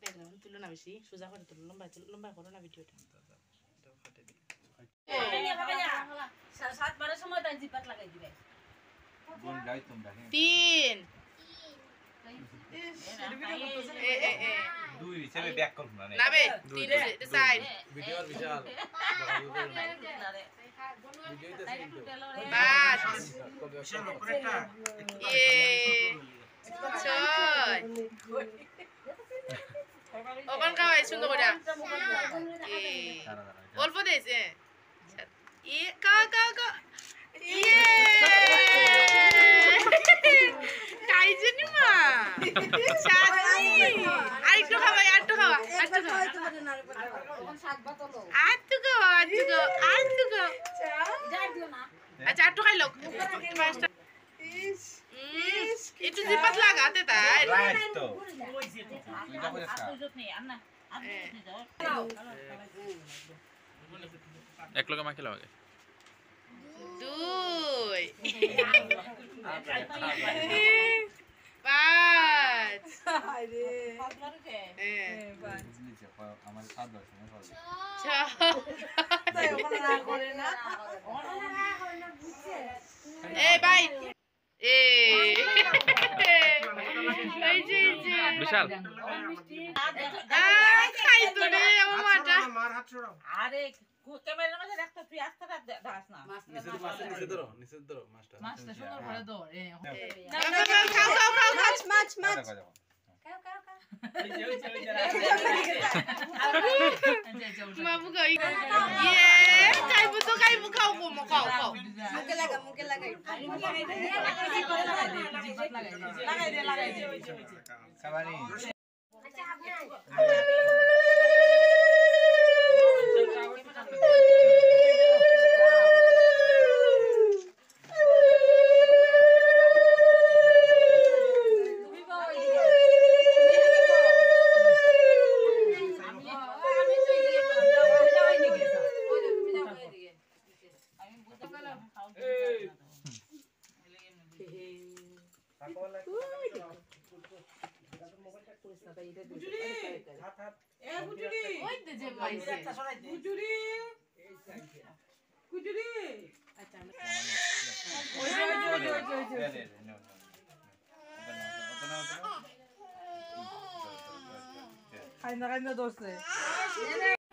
background তুলো না বেশি সোজা করে তুলো লম্বা করো না ভিডিওটা তিন দুই হিসেবে ব্যাক করব না নাবে তিন সাইড ভিডিওর বিশাল বাস ওপেন খাওয়াই সুন্দর করে অল্প দিয়েছে খাও খাও খাও খাইছেন মা আরেকটু খাওয়া আরেকটু খাওয়া আচ্ছা আরেকটু খাই লোক একটু জিপাত লাগাতে তাই এক লোক মাখি লাগে দুই পাঁচ এই ভাই বিশাল খাই তো রে আমার মাটা আরে ক্যামেরার মধ্যে রাখতে তুই আস্তে দাস না নিচে ধরো মাছটা মাছটা সুন্দর করে ধর খাও খাও খাও মাছ মাবু কই ইয়ে খাইবো তো খাইবো খাও কম খাও খাও মুখে লাগাই লাগাই দে সবানি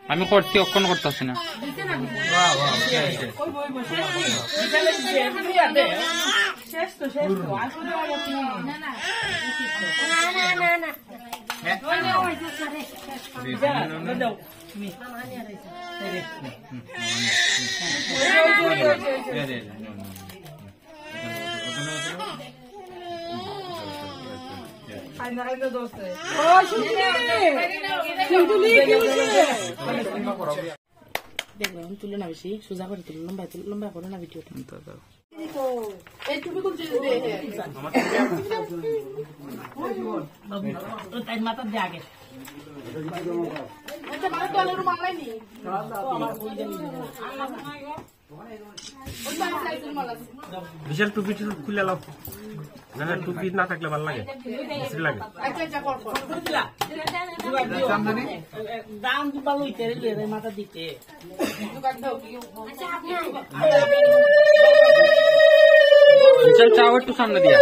আমি করতে অক্ষণ করতেছি না ব্যাকগ্রাউন্ড তুলো না বেশি সোজা করে তুলো লম্বা করো না ভিডিওটা মাথা দিয়ে আগে বিশাল টুপি খুলে লাও না টুপি না থাকলে ভালো লাগে লাগে দাম ভালো হইতে মাথা দিতে বিশাল চাও একটু সামনে দিয়া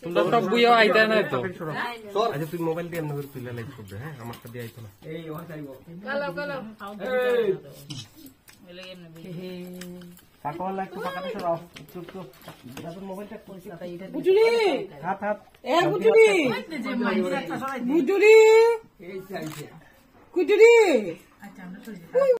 তোমরা সব বুইয়া আইতা না তো আচ্ছা তুই মোবাইল দিয়ে এমনি করে তুলে লাইভ করবে হ্যাঁ আমারটা দিয়ে আইতো না এই ওয়া চাইবো পাকাওয়ালা একটু পাকাতে সরাও চুপ চুপ তোর মোবাইলটা কইছি না তাই এটা বুঝুরি হাত এ বুঝুরি বুঝুরি এই চাইছে কুজুরি আচ্ছা আমরা